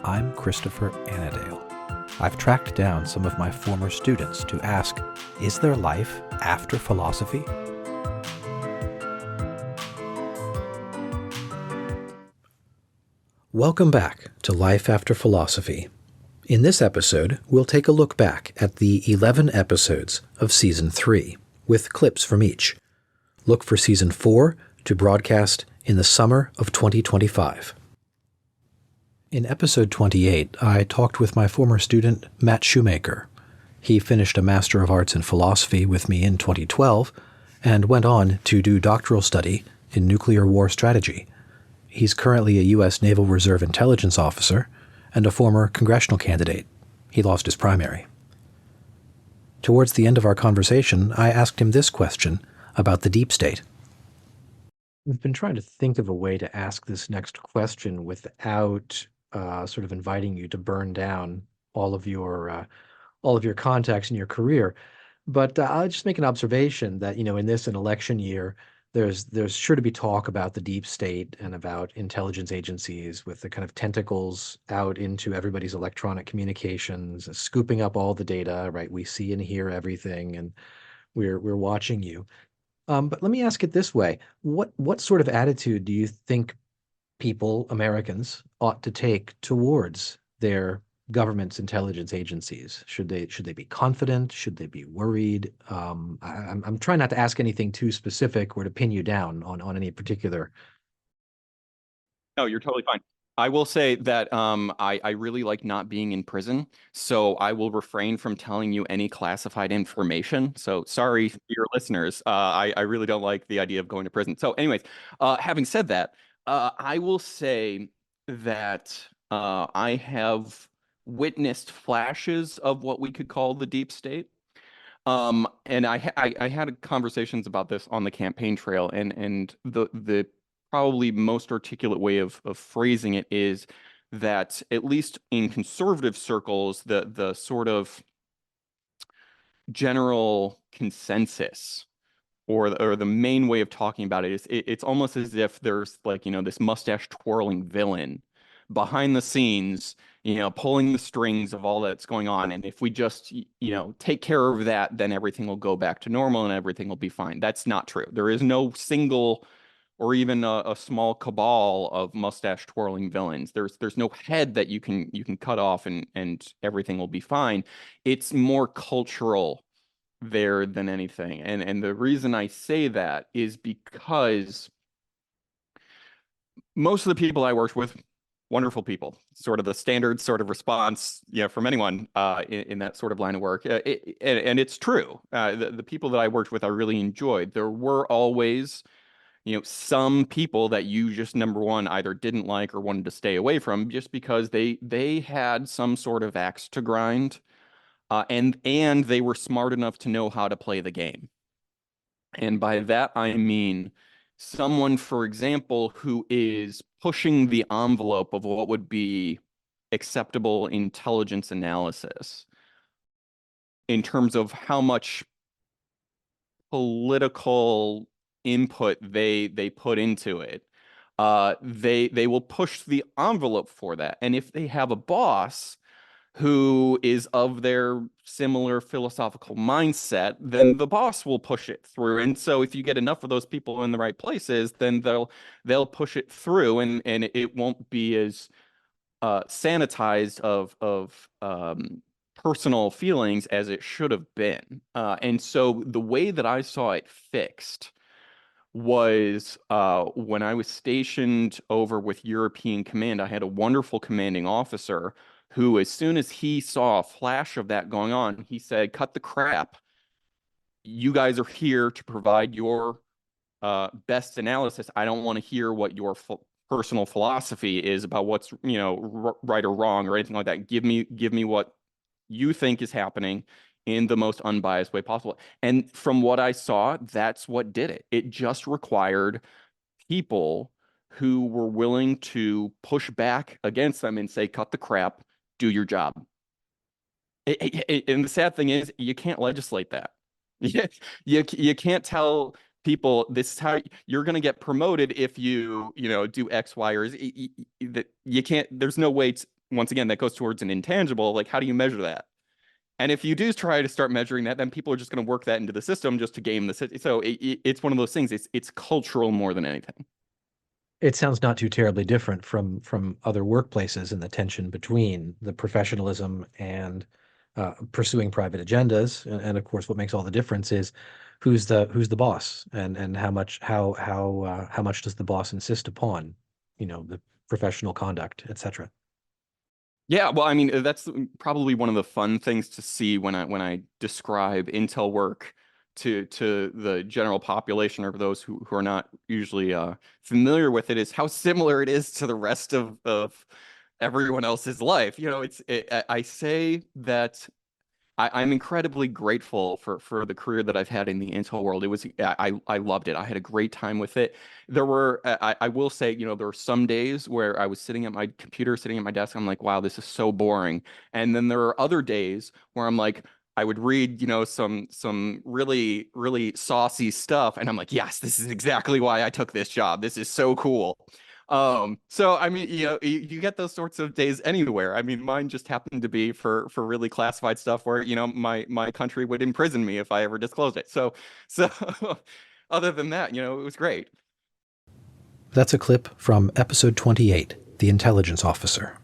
I'm Christopher Anadale. I've tracked down some of my former students to ask, is there life after philosophy? Welcome back to Life After Philosophy. In this episode, we'll take a look back at the 11 episodes of Season 3, with clips from each. Look for Season 4 to broadcast in the summer of 2025. In episode 28, I talked with my former student, Matt Shoemaker. He finished a Master of Arts in Philosophy with me in 2012 and went on to do doctoral study in nuclear war strategy. He's currently a U.S. Naval Reserve intelligence officer and a former congressional candidate. He lost his primary. Towards the end of our conversation, I asked him this question about the deep state. We've been trying to think of a way to ask this next question without sort of inviting you to burn down all of your contacts in your career. But I'll just make an observation that, in this an election year, there's sure to be talk about the deep state and about intelligence agencies with the kind of tentacles out into everybody's electronic communications, scooping up all the data, right? We see and hear everything, and we're watching you. But let me ask it this way. What sort of attitude do you think people, Americans, ought to take towards their government's intelligence agencies? Should they be confident? Should they be worried? I'm trying not to ask anything too specific or to pin you down on any particular. No, you're totally fine. I will say that I really like not being in prison, so I will refrain from telling you any classified information. So sorry for your listeners. I really don't like the idea of going to prison. So anyways, having said that, I will say that I have witnessed flashes of what we could call the deep state. And I had conversations about this on the campaign trail, and the probably most articulate way of phrasing it is that, at least in conservative circles, the sort of general consensus or the main way of talking about it is it's almost as if there's, like, this mustache twirling villain behind the scenes, pulling the strings of all that's going on. And if we just, take care of that, then everything will go back to normal and everything will be fine. That's not true. There is no single or even a small cabal of mustache twirling villains. There's no head that you can cut off and everything will be fine. It's more cultural there than anything. And the reason I say that is because most of the people I worked with, wonderful people, sort of the standard sort of response, from anyone in that sort of line of work. And it's true. The people that I worked with, I really enjoyed. There were always, some people that you just, number one, either didn't like or wanted to stay away from just because they had some sort of axe to grind. And they were smart enough to know how to play the game. And by that, I mean someone, for example, who is pushing the envelope of what would be acceptable intelligence analysis in terms of how much political input they put into it. They will push the envelope for that. And if they have a boss who is of their similar philosophical mindset, then the boss will push it through. And so if you get enough of those people in the right places, then they'll push it through, and it won't be as sanitized of personal feelings as it should have been. And so the way that I saw it fixed was when I was stationed over with European Command. I had a wonderful commanding officer who, as soon as he saw a flash of that going on, he said, "Cut the crap. You guys are here to provide your best analysis. I don't want to hear what your personal philosophy is about what's, right or wrong or anything like that. Give me what you think is happening in the most unbiased way possible." And from what I saw, that's what did it. It just required people who were willing to push back against them and say, "Cut the crap, do your job." And the sad thing is, you can't legislate that. You can't tell people this is how you're going to get promoted if you do X, Y, or Z. That you can't. There's no way once again, that goes towards an intangible. Like, how do you measure that? And if you do try to start measuring that, then people are just going to work that into the system just to game the system. So it's one of those things. It's cultural more than anything. It sounds not too terribly different from other workplaces and the tension between the professionalism and pursuing private agendas. And of course, what makes all the difference is who's the boss, and how much does the boss insist upon, the professional conduct, etc. Yeah, well, I mean, that's probably one of the fun things to see when I describe Intel work to the general population or those who are not usually familiar with it, is how similar it is to the rest of everyone else's life. I say that I'm incredibly grateful for the career that I've had in the Intel world. I loved it. I had a great time with it. I will say, there were some days where I was sitting at my computer, sitting at my desk. I'm like, wow, this is so boring. And then there are other days where I'm like, I would read, some really, really saucy stuff, and I'm like, yes, this is exactly why I took this job. This is so cool. So I mean, you get those sorts of days anywhere. I mean, mine just happened to be for really classified stuff where, my country would imprison me if I ever disclosed it. So other than that, it was great. That's a clip from episode 28, The Intelligence Officer.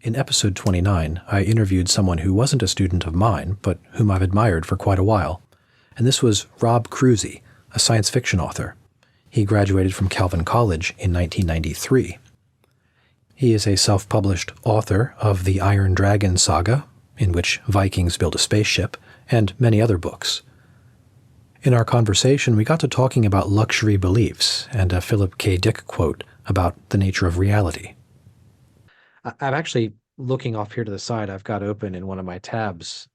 In episode 29, I interviewed someone who wasn't a student of mine, but whom I've admired for quite a while. And this was Rob Cruzy, a science fiction author. He graduated from Calvin College in 1993. He is a self-published author of the Iron Dragon saga, in which Vikings build a spaceship, and many other books. In our conversation, we got to talking about luxury beliefs and a Philip K. Dick quote about the nature of reality. I'm actually looking off here to the side. I've got open in one of my tabs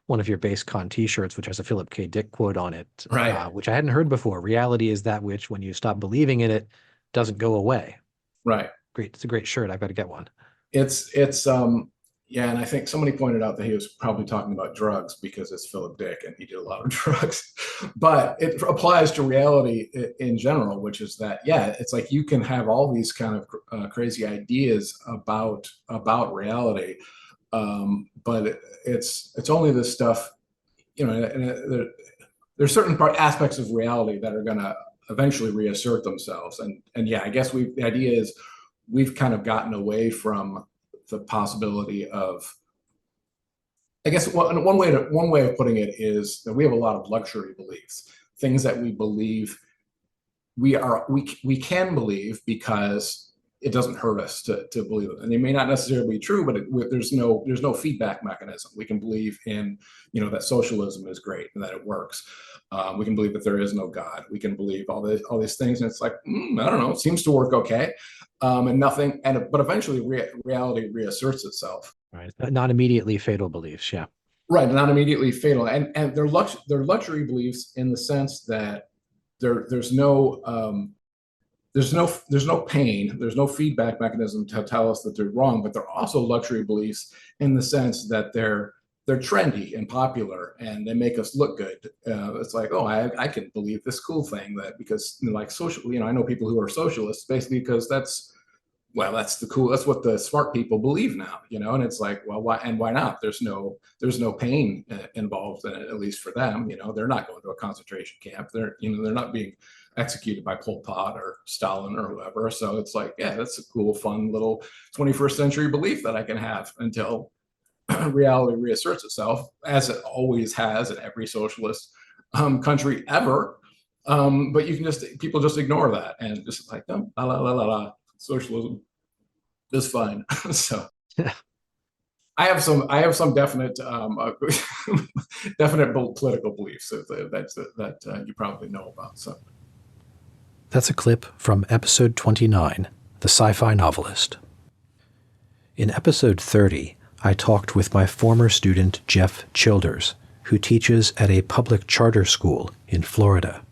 one of your base con t-shirts, which has a Philip K. Dick quote on it, Right. Which I hadn't heard before. Reality is that which, when you stop believing in it, doesn't go away. Right. Great. It's a great shirt. I've got to get one. It's yeah, and I think somebody pointed out that he was probably talking about drugs because it's Philip Dick and he did a lot of drugs. But it applies to reality in general, which is that, yeah, it's like you can have all these kind of crazy ideas about reality, but it's only this stuff, and there's certain aspects of reality that are going to eventually reassert themselves. And yeah, I guess the idea is we've kind of gotten away from the possibility of, I guess one way of putting it is that we have a lot of luxury beliefs, things that we believe we can believe because it doesn't hurt us to believe it, and they may not necessarily be true, but there's no feedback mechanism. We can believe in that socialism is great and that it works. We can believe that there is no God. We can believe all these things, and it's like, I don't know, it seems to work okay, but eventually reality reasserts itself. Right. Not immediately fatal beliefs. Yeah. Right, not immediately fatal, and they're luxury beliefs in the sense that there's no pain, there's no feedback mechanism to tell us that they're wrong, but they're also luxury beliefs in the sense that they're trendy and popular and they make us look good. It's like, oh, I can believe this cool thing that because like social, I know people who are socialists basically because that's what the smart people believe now, and it's like, well, why not? There's no pain involved in it, at least for them. They're not going to a concentration camp. They're not being executed by Pol Pot or Stalin or whoever. So it's like, yeah, that's a cool, fun little 21st century belief that I can have until reality reasserts itself, as it always has in every socialist country ever. But people just ignore that and just like, oh, la la la la la. Socialism is fine. So I have some definite definite political beliefs that you probably know about. So that's a clip from episode 29, The Sci-Fi Novelist. In episode 30, I talked with my former student Jeff Childers, who teaches at a public charter school in Florida.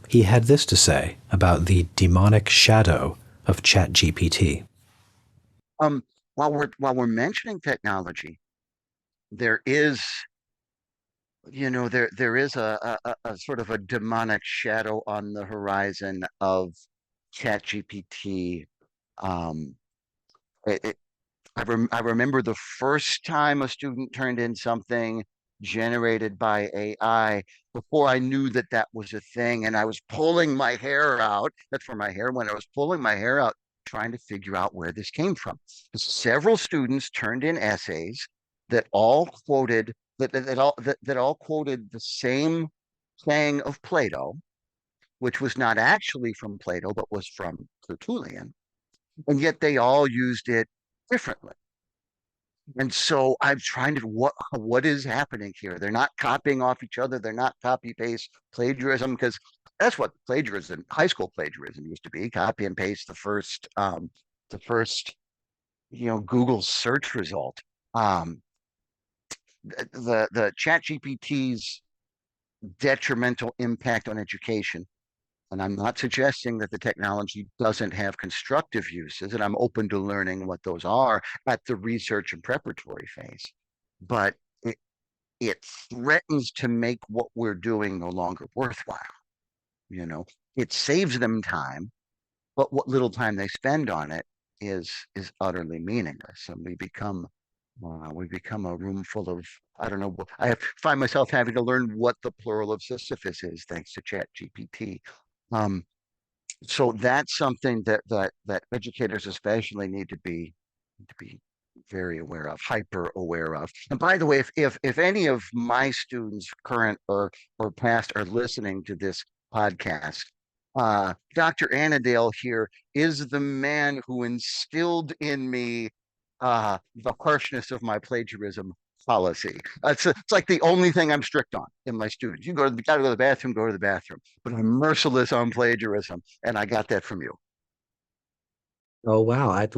He had this to say about the demonic shadow of ChatGPT. While we're mentioning technology, there is a sort of a demonic shadow on the horizon of ChatGPT. I remember the first time a student turned in something generated by AI before I knew that that was a thing. And I was pulling my hair out. That's where my hair went. I was pulling my hair out, trying to figure out where this came from. Several students turned in essays that all quoted that all quoted the same saying of Plato, which was not actually from Plato, but was from Tertullian. And yet they all used it differently. And so I'm trying to what is happening here? They're not copying off each other. They're not copy paste plagiarism, because that's what plagiarism, high school plagiarism used to be. Copy and paste the first Google search result. Um, the Chat GPT's detrimental impact on education. And I'm not suggesting that the technology doesn't have constructive uses, and I'm open to learning what those are at the research and preparatory phase. But it threatens to make what we're doing no longer worthwhile. It saves them time, but what little time they spend on it is utterly meaningless, and we become a room full of, I don't know. Find myself having to learn what the plural of Sisyphus is thanks to Chat GPT. So that's something that educators especially need to be very aware of, hyper aware of. And by the way, if any of my students, current or past, are listening to this podcast, Dr. Anadale here is the man who instilled in me the harshness of my plagiarism policy. It's like the only thing I'm strict on in my students. You gotta go to the bathroom, go to the bathroom. But I'm merciless on plagiarism, and I got that from you. Oh wow! I'm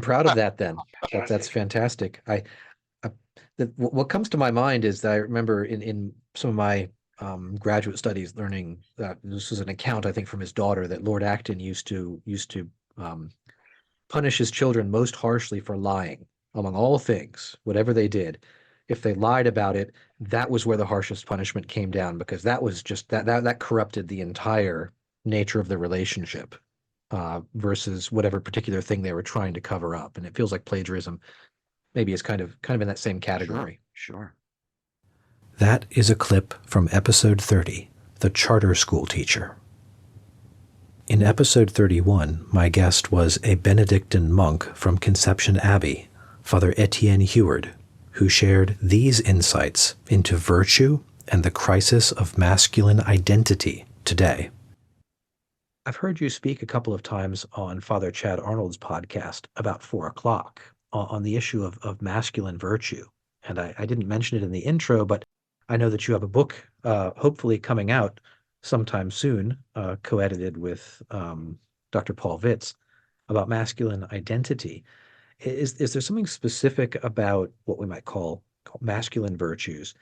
proud of that. Then that's fantastic. What comes to my mind is that I remember in some of my graduate studies learning that this was an account, I think, from his daughter, that Lord Acton used to punish his children most harshly for lying, among all things, whatever they did. If they lied about it, that was where the harshest punishment came down, because that was just that corrupted the entire nature of the relationship, versus whatever particular thing they were trying to cover up. And it feels like plagiarism maybe is kind of in that same category. Sure. That is a clip from episode 30, The Charter School Teacher. In episode 31, my guest was a Benedictine monk from Conception Abbey, Father Etienne Heward, who shared these insights into virtue and the crisis of masculine identity today. I've heard you speak a couple of times on Father Chad Arnold's podcast about 4 o'clock on the issue of masculine virtue. And I didn't mention it in the intro, but I know that you have a book hopefully coming out sometime soon, co-edited with Dr. Paul Vitz, about masculine identity. Is there something specific about what we might call masculine virtues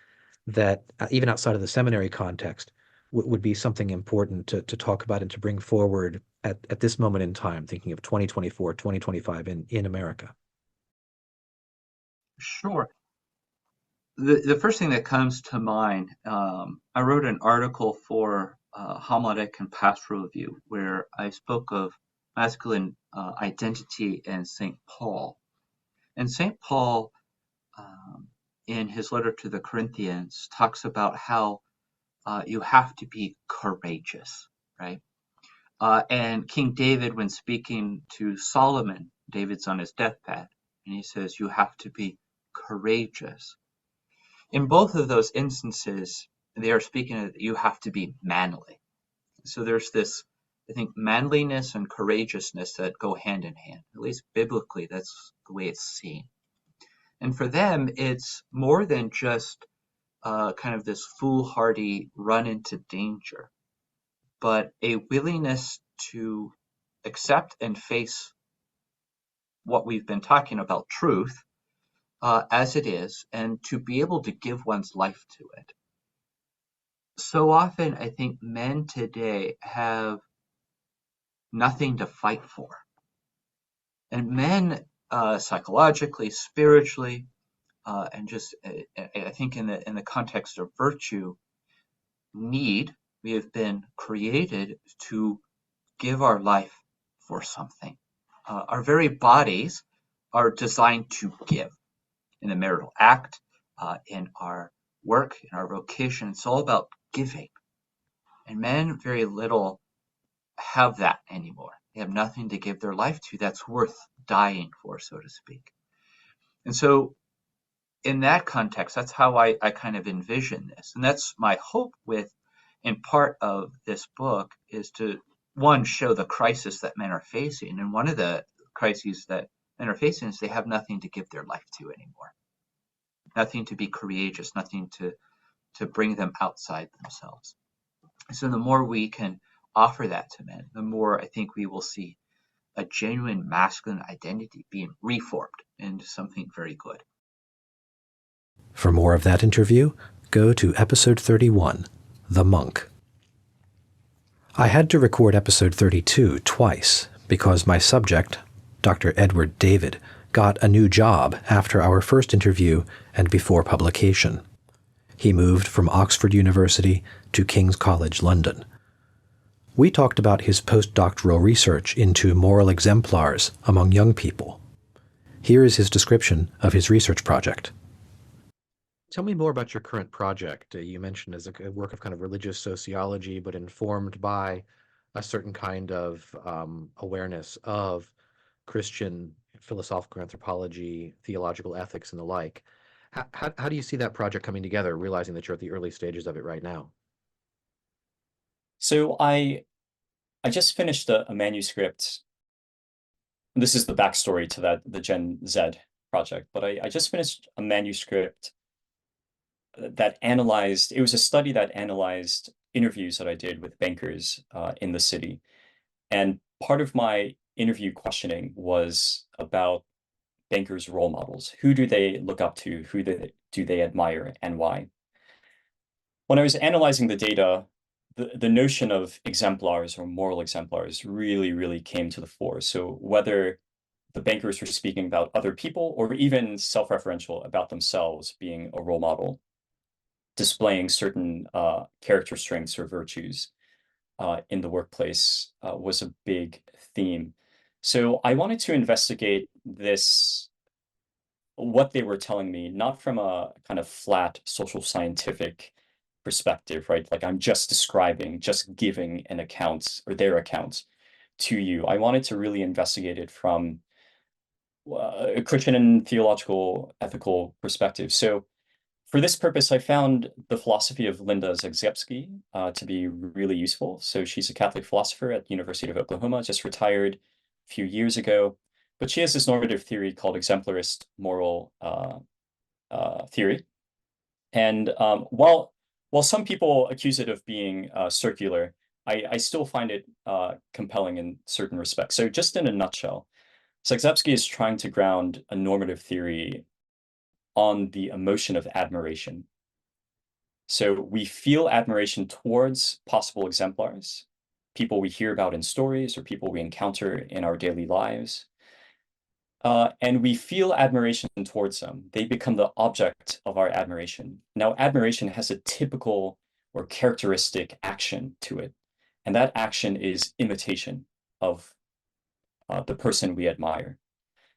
that, even outside of the seminary context, would be something important to talk about and to bring forward at this moment in time, thinking of 2024, 2025 in America? Sure. The first thing that comes to mind, I wrote an article for Homiletic and Pastoral Review where I spoke of masculine identity and St. Paul. And St. Paul, in his letter to the Corinthians, talks about how you have to be courageous, right? And King David, when speaking to Solomon, David's on his deathbed, and he says, you have to be courageous. In both of those instances, they are speaking of you have to be manly. So there's this, I think, manliness and courageousness that go hand in hand. At least biblically, that's the way it's seen. And for them, it's more than just kind of this foolhardy run into danger, but a willingness to accept and face what we've been talking about, truth, as it is, and to be able to give one's life to it. So often, I think men today have nothing to fight for. And men, psychologically, spiritually, and just, I think in the context of virtue, we have been created to give our life for something. Our very bodies are designed to give in the marital act, in our work, in our vocation. It's all about giving. And men very little have that anymore. They have nothing to give their life to that's worth dying for, so to speak. And so in that context, that's how I kind of envision this. And that's my hope with, in part of this book, is to, one, show the crisis that men are facing. And one of the crises that men are facing is they have nothing to give their life to anymore. Nothing to be courageous, nothing to bring them outside themselves. So the more we can offer that to men, the more I think we will see a genuine masculine identity being reformed into something very good. For more of that interview, go to episode 31, The Monk. I had to record episode 32 twice because my subject, Dr. Edward David, got a new job after our first interview and before publication. He moved from Oxford University to King's College London. We talked about his postdoctoral research into moral exemplars among young people. Here is his description of his research project. Tell me more about your current project. You mentioned as a work of kind of religious sociology, but informed by a certain kind of awareness of Christian philosophical anthropology, theological ethics, and the like. How do you see that project coming together, realizing that you're at the early stages of it right now? So I just finished a manuscript. This is the backstory to the Gen Z project, but I just finished a manuscript that analyzed, it was a study that analyzed interviews that I did with bankers in the city. And part of my interview questioning was about bankers' role models. Who do they look up to? Who do they admire, and why? When I was analyzing the data, the notion of exemplars or moral exemplars really, really came to the fore. So whether the bankers were speaking about other people or even self-referential about themselves being a role model, displaying certain character strengths or virtues in the workplace was a big theme. So I wanted to investigate this, what they were telling me, not from a kind of flat social scientific perspective, right? Like I'm just describing, just giving an account or their account to you. I wanted to really investigate it from a Christian and theological, ethical perspective. So for this purpose, I found the philosophy of Linda Zagzebski to be really useful. So she's a Catholic philosopher at the University of Oklahoma, just retired a few years ago. But she has this normative theory called exemplarist moral theory. And while some people accuse it of being circular, I still find it compelling in certain respects. So just in a nutshell, Zagzebski is trying to ground a normative theory on the emotion of admiration. So we feel admiration towards possible exemplars, people we hear about in stories or people we encounter in our daily lives. And we feel admiration towards them. They become the object of our admiration. Now, admiration has a typical or characteristic action to it. And that action is imitation of the person we admire.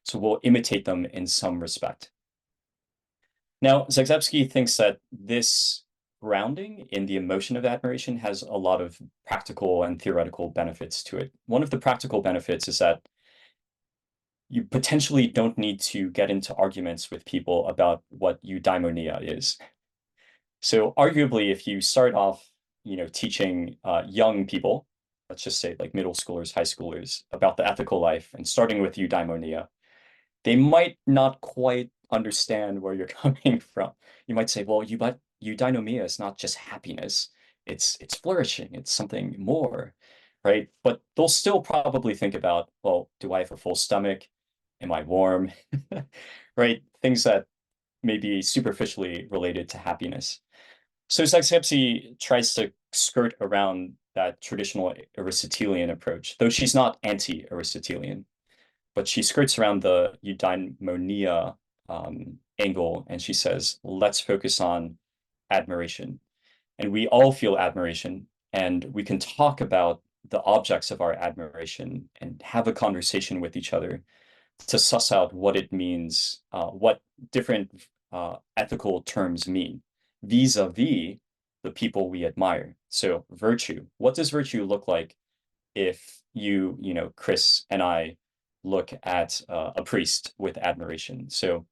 So we'll imitate them in some respect. Now, Zagzebski thinks that this grounding in the emotion of admiration has a lot of practical and theoretical benefits to it. One of the practical benefits is that you potentially don't need to get into arguments with people about what eudaimonia is. So arguably, if you start off, teaching young people, let's just say like middle schoolers, high schoolers, about the ethical life and starting with eudaimonia, they might not quite understand where you're coming from. You might say, well, eudaimonia is not just happiness. It's flourishing. It's something more, right? But they'll still probably think about, well, do I have a full stomach? Am I warm? Right? Things that may be superficially related to happiness. So Zagzebski tries to skirt around that traditional Aristotelian approach, though she's not anti-Aristotelian, but she skirts around the eudaimonia angle, and she says, let's focus on admiration. And we all feel admiration, and we can talk about the objects of our admiration and have a conversation with each other to suss out what it means, what different ethical terms mean vis-a-vis the people we admire. So virtue, what does virtue look like if Chris and I look at a priest with admiration? So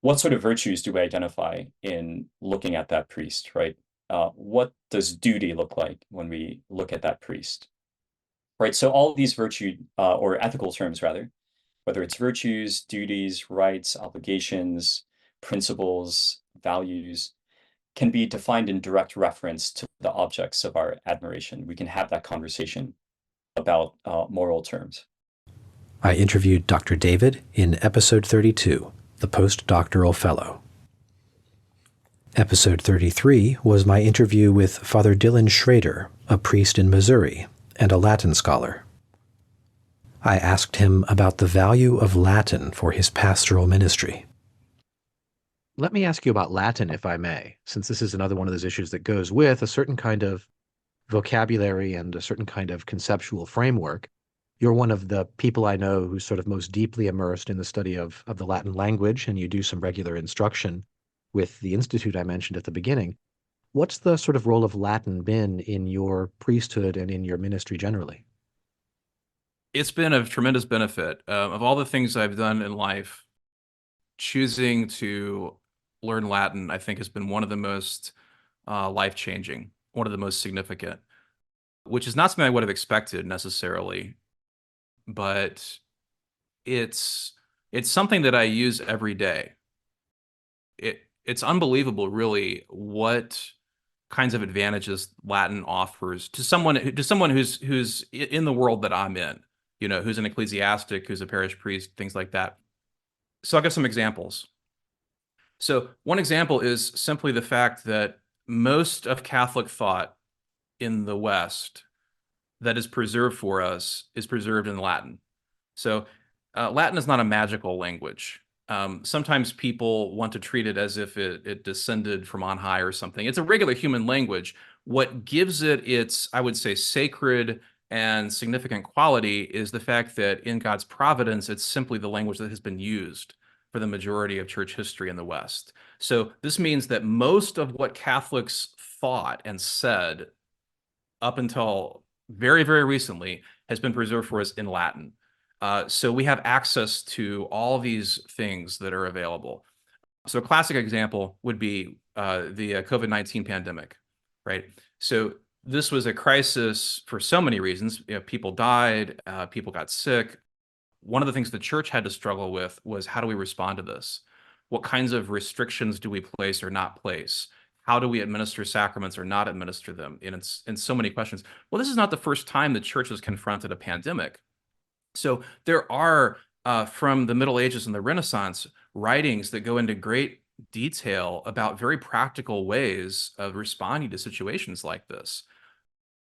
what sort of virtues do we identify in looking at that priest, right? What does duty look like when we look at that priest, right? So all these virtue or ethical terms, rather, whether it's virtues, duties, rights, obligations, principles, values, can be defined in direct reference to the objects of our admiration. We can have that conversation about moral terms. I interviewed Dr. David in episode 32, The Postdoctoral Fellow. Episode 33 was my interview with Father Dylan Schrader, a priest in Missouri and a Latin scholar. I asked him about the value of Latin for his pastoral ministry. Let me ask you about Latin, if I may, since this is another one of those issues that goes with a certain kind of vocabulary and a certain kind of conceptual framework. You're one of the people I know who's sort of most deeply immersed in the study of the Latin language, and you do some regular instruction with the institute I mentioned at the beginning. What's the sort of role of Latin been in your priesthood and in your ministry generally? It's been of tremendous benefit. Of all the things I've done in life, choosing to learn Latin, I think, has been one of the most life-changing, one of the most significant, which is not something I would have expected necessarily, but it's something that I use every day. It's unbelievable, really, what kinds of advantages Latin offers to someone who's in the world that I'm in, who's an ecclesiastic, who's a parish priest, things like that. So I'll give some examples. So one example is simply the fact that most of Catholic thought in the West that is preserved for us is preserved in Latin. So Latin is not a magical language. Sometimes people want to treat it as if it descended from on high or something. It's a regular human language. What gives it its, I would say, sacred and significant quality is the fact that in God's providence, it's simply the language that has been used for the majority of church history in the West. So this means that most of what Catholics thought and said up until very, very recently has been preserved for us in Latin. So we have access to all these things that are available. So a classic example would be the COVID-19 pandemic, right? So this was a crisis for so many reasons. People died, people got sick. One of the things the church had to struggle with was, how do we respond to this? What kinds of restrictions do we place or not place? How do we administer sacraments or not administer them? And it's in so many questions. Well, this is not the first time the church has confronted a pandemic. So there are, from the Middle Ages and the Renaissance, writings that go into great detail about very practical ways of responding to situations like this,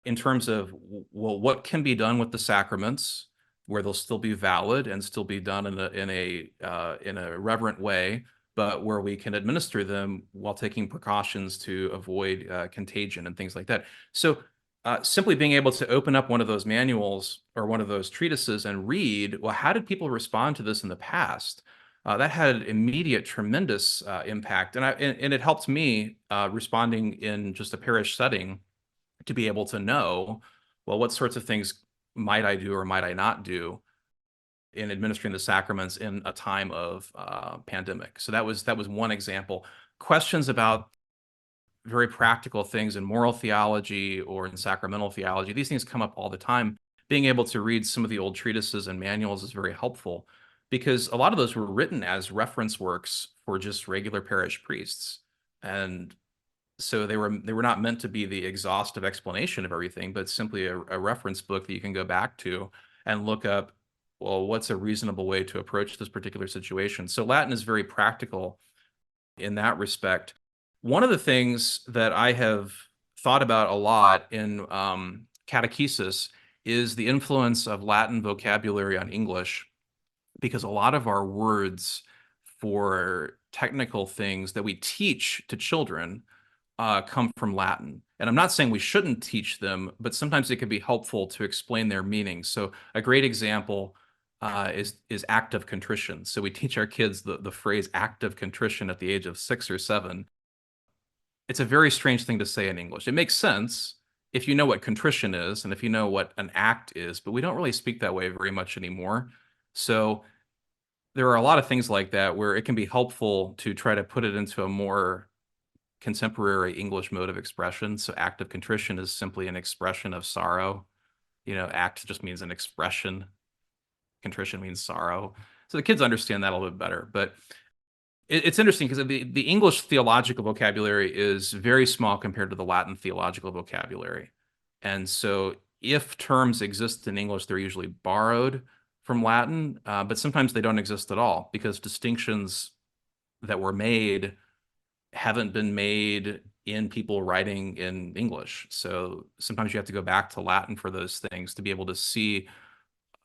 in terms of, well, what can be done with the sacraments, where they'll still be valid and still be done in a reverent way, but where we can administer them while taking precautions to avoid contagion and things like that. So simply being able to open up one of those manuals or one of those treatises and read, well, how did people respond to this in the past? That had immediate, tremendous impact. And it helped me responding in just a parish setting to be able to know, well, what sorts of things might I do or might I not do in administering the sacraments in a time of pandemic. So that was one example. Questions about very practical things in moral theology or in sacramental theology, these things come up all the time. Being able to read some of the old treatises and manuals is very helpful, because a lot of those were written as reference works for just regular parish priests. And so they were not meant to be the exhaustive explanation of everything, but simply a reference book that you can go back to and look up, well, what's a reasonable way to approach this particular situation? So Latin is very practical in that respect. One of the things that I have thought about a lot in catechesis is the influence of Latin vocabulary on English, because a lot of our words for technical things that we teach to children come from Latin. And I'm not saying we shouldn't teach them, but sometimes it can be helpful to explain their meaning. So a great example is act of contrition. So we teach our kids the phrase act of contrition at the age of 6 or 7. It's a very strange thing to say in English. It makes sense if you know what contrition is and if you know what an act is, but we don't really speak that way very much anymore. So there are a lot of things like that where it can be helpful to try to put it into a more contemporary English mode of expression. So act of contrition is simply an expression of sorrow. Act just means an expression. Contrition means sorrow. So the kids understand that a little bit better. But it's interesting because the English theological vocabulary is very small compared to the Latin theological vocabulary. And so if terms exist in English, they're usually borrowed from Latin, but sometimes they don't exist at all because distinctions that were made haven't been made in people writing in English. So sometimes you have to go back to Latin for those things to be able to see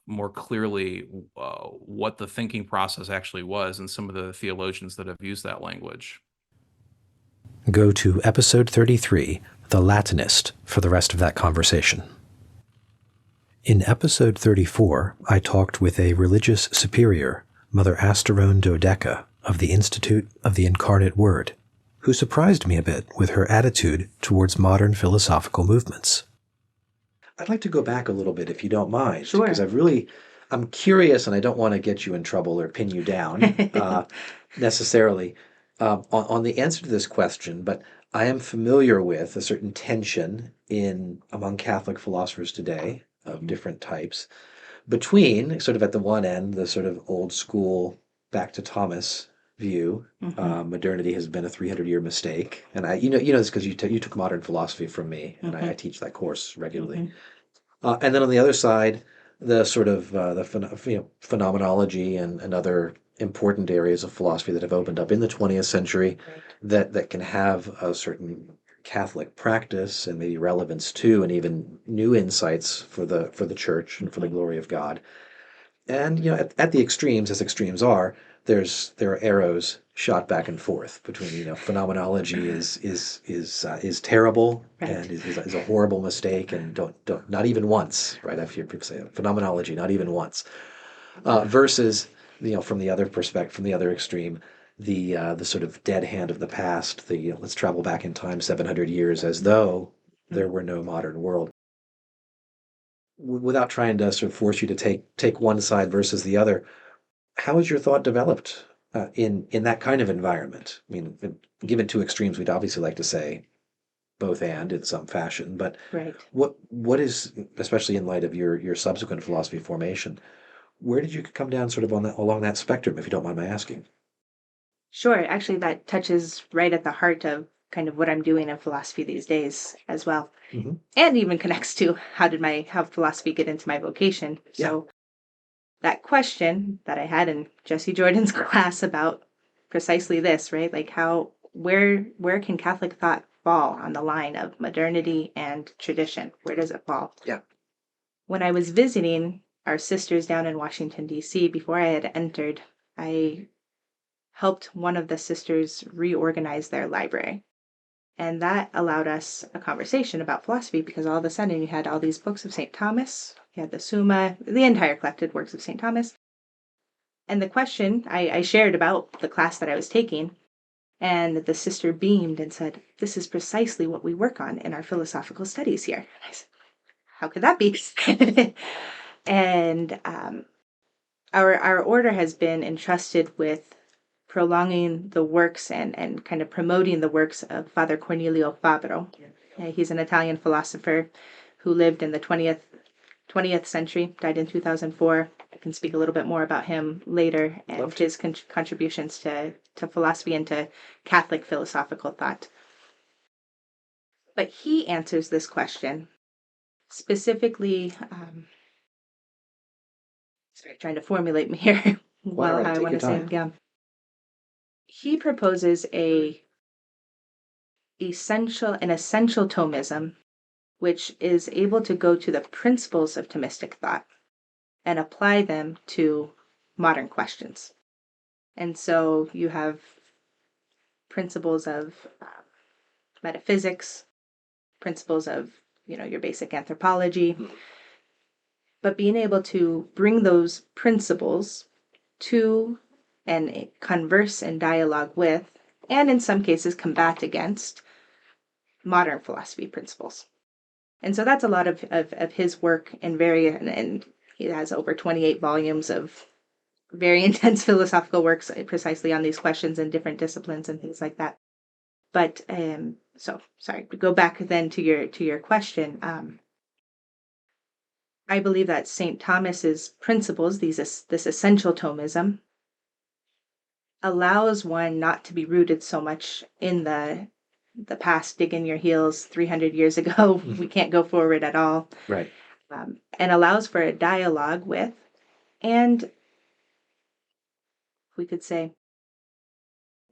more clearly what the thinking process actually was and some of the theologians that have used that language. Go to episode 33, The Latinist, for the rest of that conversation. In episode 34, I talked with a religious superior, Mother Asterone Dodeca of the Institute of the Incarnate Word, who surprised me a bit with her attitude towards modern philosophical movements. I'd like to go back a little bit, if you don't mind. Sure. Because I'm curious, and I don't want to get you in trouble or pin you down necessarily on the answer to this question, but I am familiar with a certain tension among Catholic philosophers today of different types between, sort of at the one end, the sort of old school, back to Thomas view. Modernity has been a 300-year mistake, and you know this because you took modern philosophy from me, and I teach that course regularly. And then on the other side, the sort of phenomenology and other important areas of philosophy that have opened up in the 20th century that can have a certain Catholic practice and maybe relevance to, and even new insights for the church and for the glory of God. And at the extremes, as extremes are, there are arrows shot back and forth between phenomenology is terrible and is a horrible mistake, and don't not even once, right? I've heard people say phenomenology not even once, versus from the other perspective, from the other extreme, the sort of dead hand of the past, let's travel back in time 700 years as though there were no modern world. Without trying to sort of force you to take one side versus the other, how has your thought developed in that kind of environment? I mean, given two extremes, we'd obviously like to say both and in some fashion, but what is, especially in light of your subsequent philosophy formation, where did you come down sort of along that spectrum, if you don't mind my asking? Sure. Actually, that touches right at the heart of kind of what I'm doing in philosophy these days as well. And even connects to how philosophy get into my vocation. Yeah. So that question that I had in Jesse Jordan's class about precisely this, right? Like where can Catholic thought fall on the line of modernity and tradition? Where does it fall? Yeah. When I was visiting our sisters down in Washington, D.C., before I had entered, I helped one of the sisters reorganize their library. And that allowed us a conversation about philosophy, because all of a sudden you had all these books of St. Thomas, you had the Summa, the entire collected works of St. Thomas. And the question I shared about the class that I was taking, and the sister beamed and said, "This is precisely what we work on in our philosophical studies here." And I said, "How could that be?" And our order has been entrusted with prolonging the works and kind of promoting the works of Father Cornelio Fabro. He's an Italian philosopher who lived in the 20th century, died in 2004. I can speak a little bit more about him later and his contributions to philosophy and to Catholic philosophical thought. But he answers this question specifically, trying to formulate me here how I want to say it. Yeah. He proposes an essential Thomism, which is able to go to the principles of Thomistic thought and apply them to modern questions. And so you have principles of metaphysics, principles of your basic anthropology, but being able to bring those principles to and converse and dialogue with, and in some cases combat against, modern philosophy principles. And so that's a lot of his work and he has over 28 volumes of very intense philosophical works precisely on these questions in different disciplines and things like that. But so sorry, to go back then to your question. I believe that St. Thomas's principles, this essential Thomism, allows one not to be rooted so much in the past, dig in your heels 300 years ago. We can't go forward at all. Right. And allows for a dialogue with, and we could say,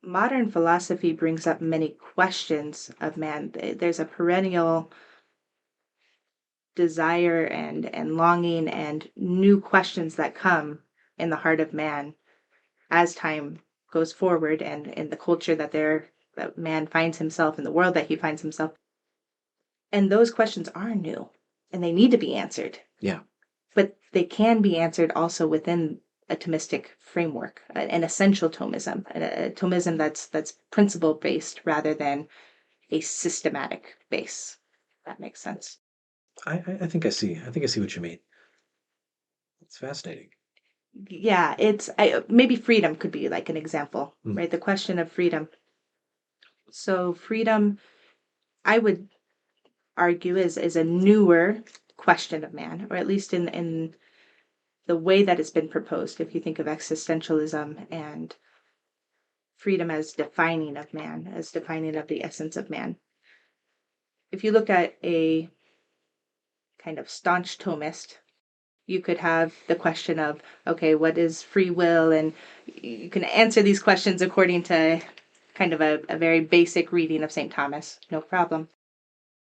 modern philosophy brings up many questions of man. There's a perennial desire and longing and new questions that come in the heart of man as time goes forward, and in the culture that man finds himself, in the world that he finds himself. And those questions are new and they need to be answered. Yeah. But they can be answered also within a Thomistic framework, an essential Thomism, a Thomism that's principle based rather than a systematic base. If that makes sense. I think I see. I think I see what you mean. It's fascinating. Yeah, maybe freedom could be like an example, right? The question of freedom. So freedom, I would argue, is a newer question of man, or at least in the way that it's been proposed. If you think of existentialism and freedom as defining of man, as defining of the essence of man. If you look at a kind of staunch Thomist, you could have the question of, okay, what is free will? And you can answer these questions according to kind of a very basic reading of St. Thomas, no problem.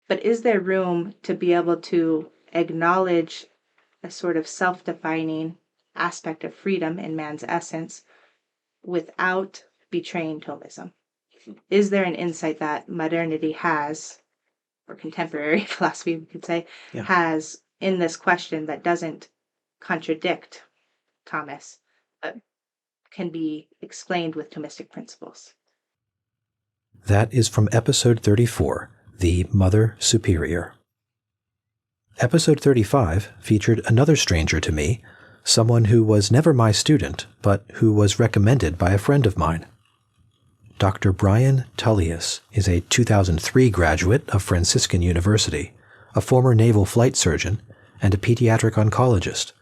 But is there room to be able to acknowledge a sort of self-defining aspect of freedom in man's essence without betraying Thomism? Is there an insight that modernity has, or contemporary philosophy, we could say, has in this question that doesn't contradict Thomas, but can be explained with Thomistic principles? That is from episode 34, The Mother Superior. Episode 35 featured another stranger to me, someone who was never my student, but who was recommended by a friend of mine. Dr. Brian Tullius is a 2003 graduate of Franciscan University, a former naval flight surgeon, and a pediatric oncologist.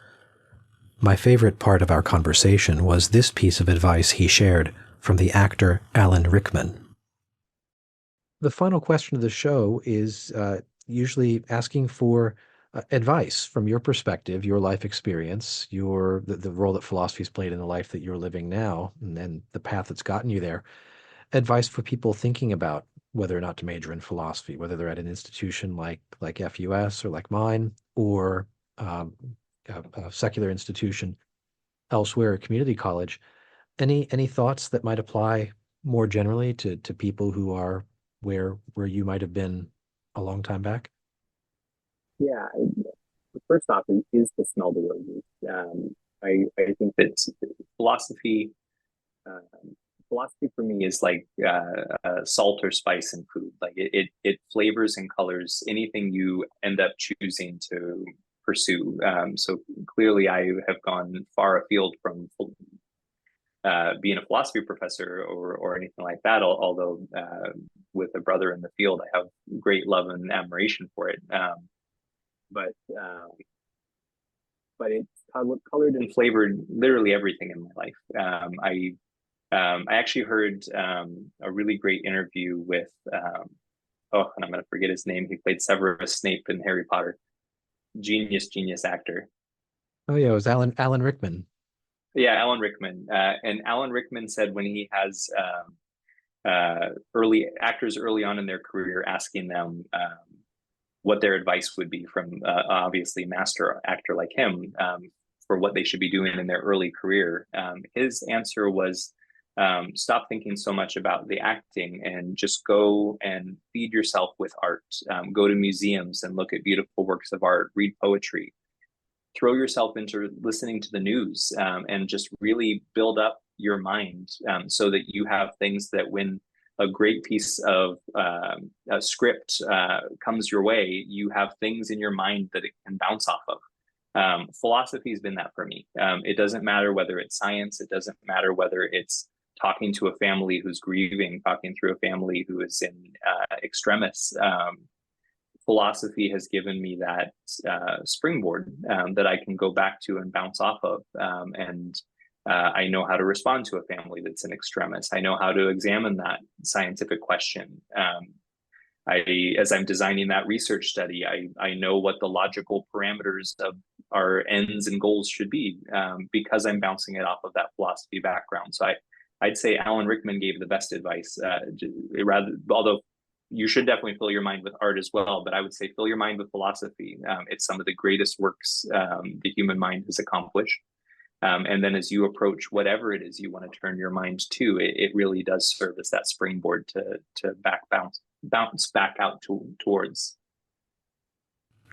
My favorite part of our conversation was this piece of advice he shared from the actor Alan Rickman. The final question of the show is usually asking for advice from your perspective, your life experience, the role that philosophy's played in the life that you're living now, and then the path that's gotten you there. Advice for people thinking about whether or not to major in philosophy, whether they're at an institution like FUS or like mine, or a secular institution elsewhere, community college. Any thoughts that might apply more generally to people who are where you might have been a long time back? Yeah, first off, is the smell the real youth? I think that philosophy for me is like salt or spice in food. Like it flavors and colors anything you end up choosing to pursue. So clearly I have gone far afield from being a philosophy professor or anything like that, although with a brother in the field, I have great love and admiration for it. But it's colored and flavored literally everything in my life. I actually heard a really great interview with, and I'm going to forget his name. He played Severus Snape in Harry Potter. Genius actor. Oh yeah, it was Alan Rickman. Yeah, Alan Rickman. And Alan Rickman said when he has early actors early on in their career asking them what their advice would be from obviously master actor like him for what they should be doing in their early career. His answer was, stop thinking so much about the acting and just go and feed yourself with art. Go to museums and look at beautiful works of art, read poetry. throw yourself into listening to the news, and just really build up your mind, so that you have things that when a great piece of a script comes your way, you have things in your mind that it can bounce off of. Philosophy has been that for me. It doesn't matter whether it's science, it doesn't matter whether it's talking to a family who's grieving, talking through a family who is in extremis. Philosophy has given me that springboard that I can go back to and bounce off of. And I know how to respond to a family that's in extremis. I know how to examine that scientific question. As I'm designing that research study, I know what the logical parameters of our ends and goals should be, because I'm bouncing it off of that philosophy background. So I'd say Alan Rickman gave the best advice. Although you should definitely fill your mind with art as well, but I would say fill your mind with philosophy. It's some of the greatest works the human mind has accomplished. And then as you approach whatever it is you want to turn your mind to, it really does serve as that springboard to bounce back out towards.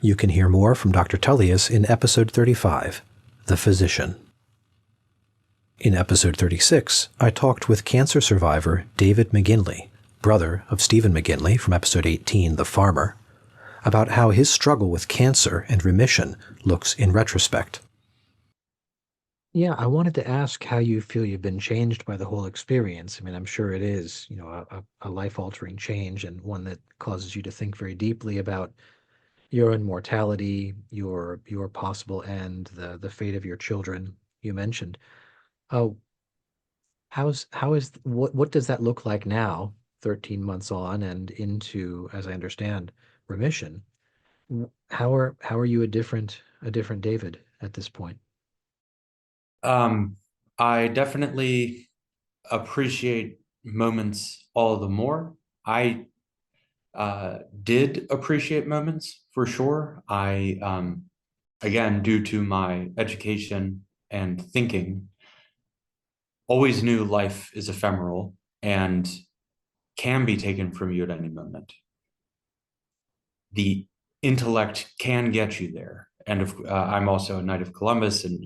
You can hear more from Dr. Tullius in episode 35, The Physician. In episode 36, I talked with cancer survivor David McGinley, brother of Stephen McGinley from episode 18, The Farmer, about how his struggle with cancer and remission looks in retrospect. Yeah, I wanted to ask how you feel you've been changed by the whole experience. I mean, I'm sure it is, a life-altering change, and one that causes you to think very deeply about your own mortality, your possible end, the fate of your children you mentioned. Oh, what does that look like now, 13 months on and into, as I understand, remission? How are you a different David at this point? I definitely appreciate moments all the more. I did appreciate moments for sure. I, again, due to my education and thinking, always knew life is ephemeral and can be taken from you at any moment. The intellect can get you there. And I'm also a Knight of Columbus, and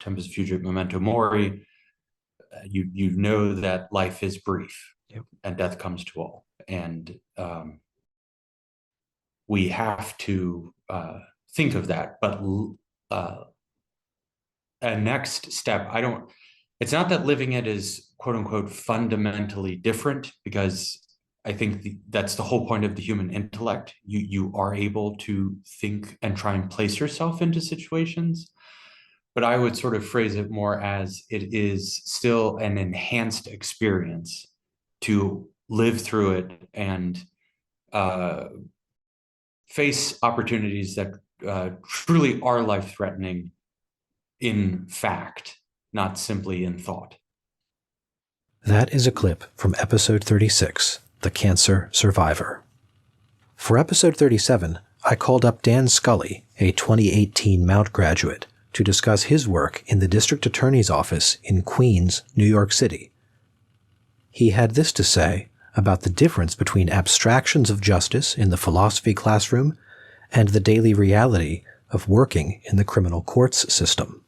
Tempus Fugit Memento Mori. You know that life is brief, yep, and death comes to all, and we have to think of that. But a next step, it's not that living it is quote unquote fundamentally different, because I think that's the whole point of the human intellect. You are able to think and try and place yourself into situations. But I would sort of phrase it more as it is still an enhanced experience to live through it and face opportunities that truly are life-threatening in fact, not simply in thought. That is a clip from episode 36, The Cancer Survivor. For episode 37, I called up Dan Scully, a 2018 Mount graduate, to discuss his work in the District Attorney's Office in Queens, New York City. He had this to say about the difference between abstractions of justice in the philosophy classroom and the daily reality of working in the criminal courts system.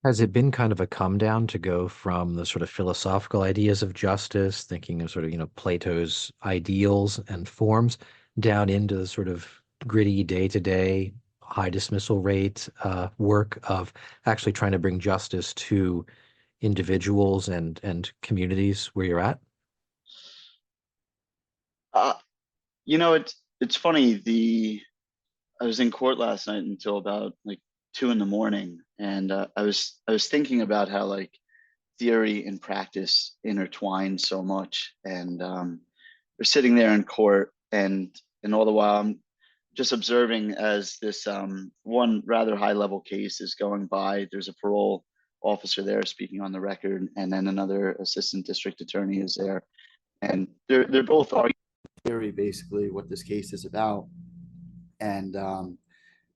Has it been kind of a come down to go from the sort of philosophical ideas of justice, thinking of sort of, Plato's ideals and forms, down into the sort of gritty day-to-day, high dismissal rate work of actually trying to bring justice to individuals and communities where you're at? It's funny. I was in court last night until about like 2 a.m, and I was thinking about how like theory and practice intertwine so much, and we're sitting there in court, and all the while I'm just observing as this one rather high level case is going by. There's a parole officer there speaking on the record, and then another assistant district attorney is there, and they're both arguing theory, basically what this case is about. And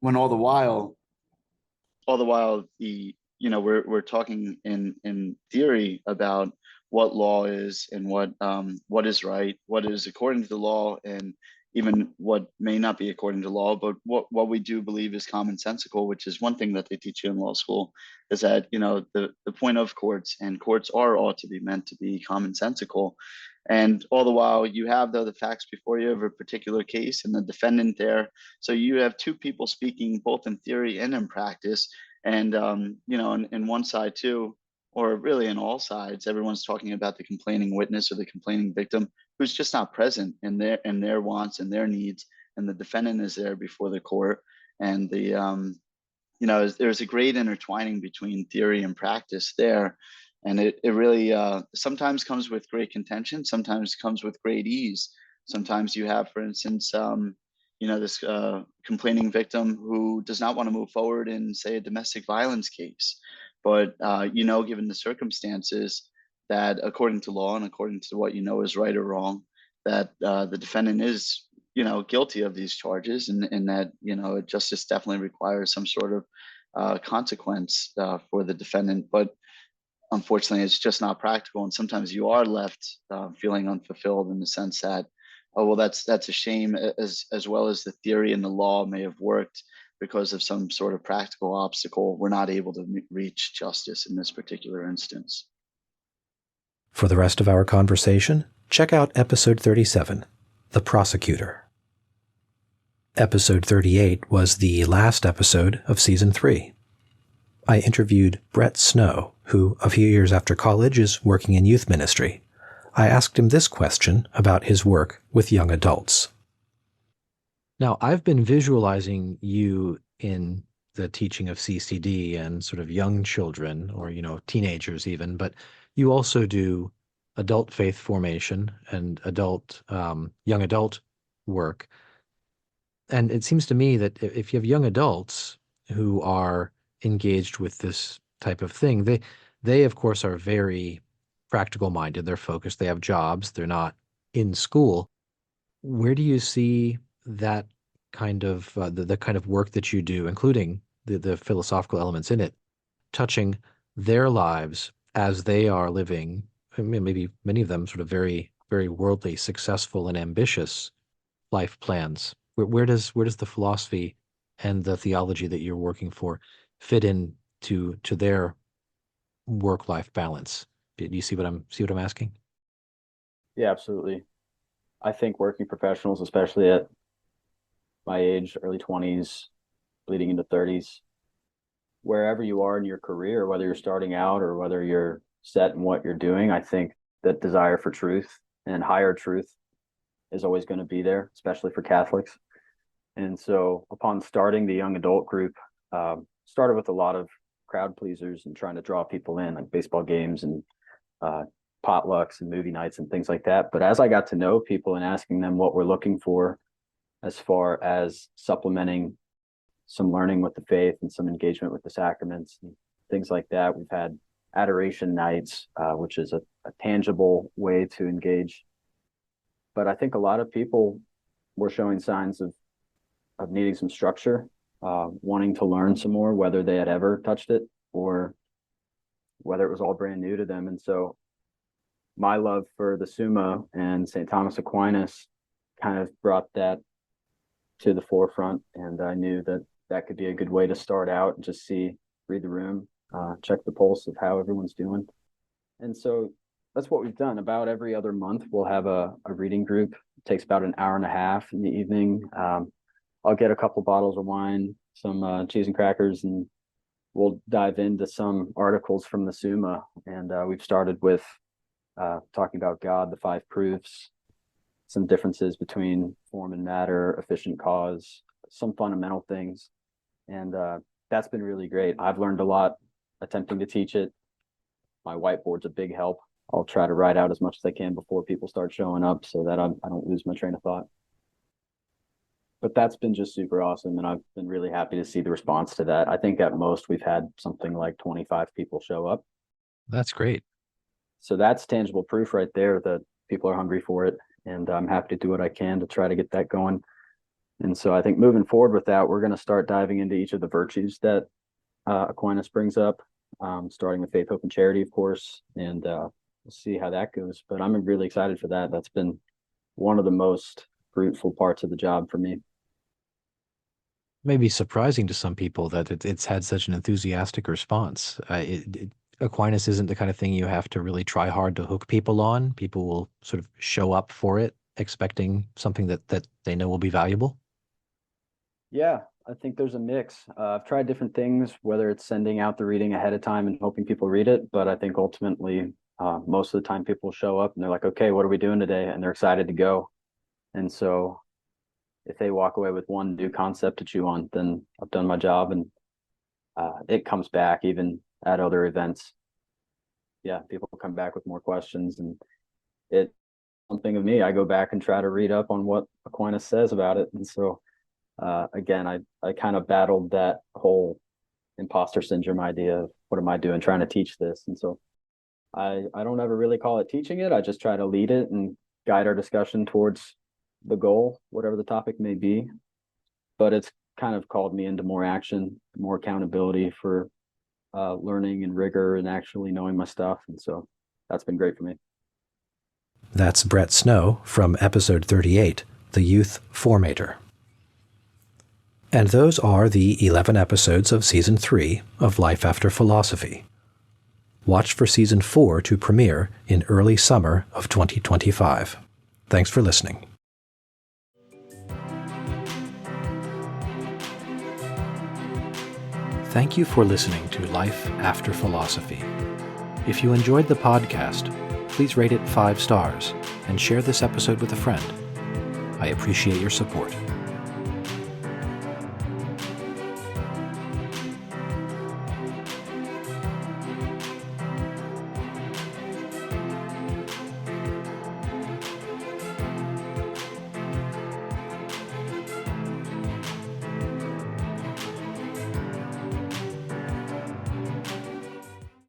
when all the while we're talking in theory about what law is and what is right, what is according to the law, and even what may not be according to law, but what we do believe is commonsensical, which is one thing that they teach you in law school, is that, you know, the point of courts, and courts are ought to be meant to be commonsensical. And all the while you have the facts before you of a particular case and the defendant there. So you have two people speaking both in theory and in practice. And, you know, in one side too, or really in all sides, everyone's talking about the complaining witness or the complaining victim who's just not present in their wants and their needs, and the defendant is there before the court. And the you know, there's a great intertwining between theory and practice there, and it really sometimes comes with great contention, sometimes comes with great ease. Sometimes you have, for instance, you know, this complaining victim who does not want to move forward in, say, a domestic violence case, but you know, given the circumstances, that according to law and according to what you know is right or wrong, that the defendant is, you know, guilty of these charges, and that, you know, justice definitely requires some sort of consequence for the defendant. But unfortunately, it's just not practical, and sometimes you are left feeling unfulfilled in the sense that, oh well, that's a shame, as well as the theory and the law may have worked. Because of some sort of practical obstacle, we're not able to reach justice in this particular instance. For the rest of our conversation, check out episode 37, The Prosecutor. Episode 38 was the last episode of Season 3. I interviewed Brett Snow, who, a few years after college, is working in youth ministry. I asked him this question about his work with young adults. Now, I've been visualizing you in the teaching of CCD and sort of young children, or, you know, teenagers even, but you also do adult faith formation and adult, young adult work. And it seems to me that if you have young adults who are engaged with this type of thing, they of course are very practical minded. They're focused. They have jobs. They're not in school. Where do you see that kind of the kind of work that you do, including the philosophical elements in it, touching their lives as they are living, maybe many of them sort of very, very worldly, successful, and ambitious life plans? Where does the philosophy and the theology that you're working for fit in to their work-life balance? Do you see what I'm asking? Yeah, absolutely. I think working professionals, especially at my age, early 20s, bleeding into 30s, wherever you are in your career, whether you're starting out or whether you're set in what you're doing, I think that desire for truth and higher truth is always going to be there, especially for Catholics. And so upon starting the young adult group, started with a lot of crowd pleasers and trying to draw people in, like baseball games and potlucks and movie nights and things like that. But as I got to know people and asking them what we're looking for as far as supplementing some learning with the faith and some engagement with the sacraments and things like that, we've had adoration nights, which is a tangible way to engage. But I think a lot of people were showing signs of needing some structure, wanting to learn some more, whether they had ever touched it or whether it was all brand new to them. And so my love for the Summa and St. Thomas Aquinas kind of brought that to the forefront. And I knew that that could be a good way to start out and just read the room, check the pulse of how everyone's doing. And so that's what we've done. About every other month, we'll have a reading group. It takes about an hour and a half in the evening. I'll get a couple bottles of wine, some cheese and crackers, and we'll dive into some articles from the Summa. And we've started with talking about God, the five proofs, some differences between form and matter, efficient cause, some fundamental things. And that's been really great. I've learned a lot attempting to teach it. My whiteboard's a big help. I'll try to write out as much as I can before people start showing up so that I don't lose my train of thought. But that's been just super awesome, and I've been really happy to see the response to that. I think at most we've had something like 25 people show up. That's great. So that's tangible proof right there that people are hungry for it, and I'm happy to do what I can to try to get that going. And so I think moving forward with that, we're going to start diving into each of the virtues that Aquinas brings up, starting with faith, hope, and charity, of course, and we'll see how that goes. But I'm really excited for that. That's been one of the most fruitful parts of the job for me. Maybe surprising to some people that it's had such an enthusiastic response. Aquinas isn't the kind of thing you have to really try hard to hook people on. People will sort of show up for it, expecting something that they know will be valuable. Yeah, I think there's a mix. I've tried different things, whether it's sending out the reading ahead of time and hoping people read it. But I think ultimately, most of the time people show up and they're like, okay, what are we doing today? And they're excited to go. And so if they walk away with one new concept to chew on, then I've done my job, and it comes back even at other events. Yeah, people come back with more questions, and it's something of me. I go back and try to read up on what Aquinas says about it. And so again, I kind of battled that whole imposter syndrome idea of what am I doing trying to teach this? And so I don't ever really call it teaching it. I just try to lead it and guide our discussion towards the goal, whatever the topic may be. But it's kind of called me into more action, more accountability for learning and rigor and actually knowing my stuff. And so that's been great for me. That's Brett Snow from episode 38, The Youth Formator. And those are the 11 episodes of Season 3 of Life After Philosophy. Watch for Season 4 to premiere in early summer of 2025. Thanks for listening. Thank you for listening to Life After Philosophy. If you enjoyed the podcast, please rate it 5 stars and share this episode with a friend. I appreciate your support.